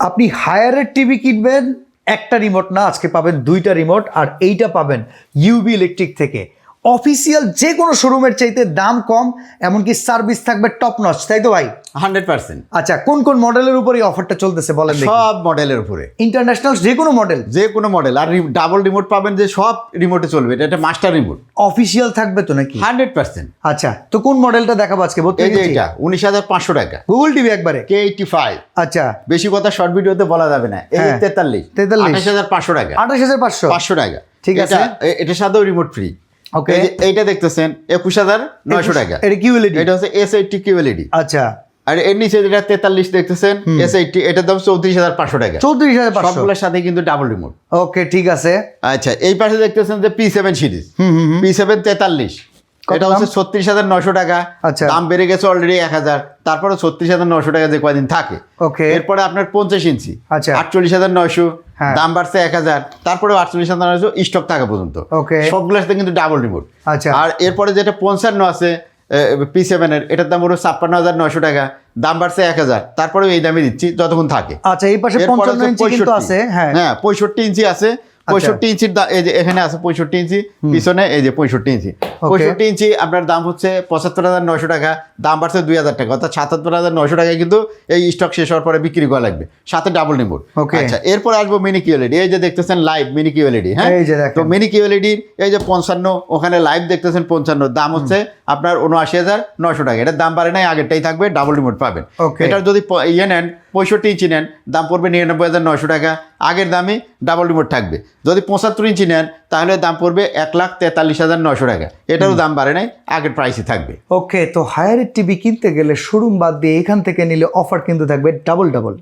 আপনি হায়ারের টিভি কিনবেন, একটা রিমোট না, আজকে পাবেন দুইটা রিমোট, আর এইটা পাবেন ইউবি ইলেকট্রিক থেকে। অফিসিয়াল যে কোনো শোরুমের চাইতে দাম কম, এমনকি সার্ভিস থাকবে টপ নচ, তাই তো ভাই? 100%। আচ্ছা, কোন কোন মডেলের উপরে অফারটা চলতেছে বলেন দেখি? সব মডেলের উপরে, ইন্টারন্যাশনাল যে কোনো মডেল, যে কোনো মডেল। আর ডাবল রিমোট পাবেন, যে সব রিমোটে চলবে, এটা মাস্টার রিমোট। অফিসিয়াল থাকবে তো নাকি? 100%। আচ্ছা, তো কোন মডেলটা দেখাবো আজকে? এই যে এটা 19,500 টাকা, গুগল টিভি একবারে K85। আচ্ছা, বেশি কথা শর্ট ভিডিওতে বলা যাবে না। এই 43 28,500 টাকা, 28,500 500 টাকা। ঠিক আছে, এটার সাথেও রিমোট ফ্রি। ওকে, এইটা দেখতেছেন 21,900 টাকা। এটা কিউএলইডি, এটা হচ্ছে S80 QLED। আচ্ছা, আর এর নিচে যেটা 43 দেখতেছেন S80, এটার দাম 34,500 টাকা। 34,500 সবগুলোর সাথে কিন্তু ডাবল রিমোট। ওকে, ঠিক আছে। আচ্ছা, এই পাশে দেখতেছেন যে P7 সিরিজ, P7 43, এটা হচ্ছে 36,900 টাকা। আচ্ছা, দাম বেড়ে গেছে অলরেডি 1,000, তারপরে 36,900 টাকা যে কয়দিন থাকে। ওকে, এরপরে আপনার 50 ইঞ্চি, আচ্ছা, 48,900, হ্যাঁ, দাম বাড়ছে 1,000, তারপরে 48,900 স্টক থাকা পর্যন্ত। ওকে, সবগুলোর সাথে কিন্তু ডাবল রিমোট। আচ্ছা, আর এরপরে যেটা 55 আছে P7 এর, এটার দাম হলো 56,900 টাকা, দাম বাড়ছে 1,000, তারপরে এই দামে দিচ্ছি যতক্ষণ থাকে। আচ্ছা, এই পাশে 55 ইঞ্চি কিন্তু আছে, হ্যাঁ, 65 ইঞ্চি আছে। 65 ইঞ্চির এই যে এখানে আছে 65 ইঞ্চি, পিছনে এই যে 65 ইঞ্চি। 65 ইঞ্চি আপনার দাম হচ্ছে 75,900 টাকা, দাম বাড়ছে 2,000 টাকা, অর্থাৎ 77,900 টাকায় কিন্তু এই স্টক শেষ হওয়ার পরে বিক্রি করা লাগবে, সাথে ডাবল রিমোট। আচ্ছা, এরপর আসবো মিনি কিউএলইডি। এই যে দেখতেছেন লাইভ মিনি কিউএলইডি, হ্যাঁ, তো মিনি কিউএলইডির এই যে 55, ওখানে লাইভ দেখতেছেন 55, দাম হচ্ছে আপনার 79,900 টাকা। এটার দাম বাড়ে নাই, আগেরটাই থাকবে, ডাবল রিমোট পাবেন। এটার যদি ইয়ে নেন 65 ইঞ্চি নেন, দাম পড়বে 99,900 টাকা, আগের দামই ডাবল রিমোট থাকবে। যদি 75 ইঞ্চি নেন তাহলে দাম পড়বে 1,43,900 টাকা, এটারও দাম বাড়ে নাই, আগের প্রাইসই থাকবে। ওকে, তো হায়ারের টিভি কিনতে গেলে শোরুম বাদ দিয়ে এখান থেকে নিলে অফার কিন্তু থাকবে ডাবল ডাবল।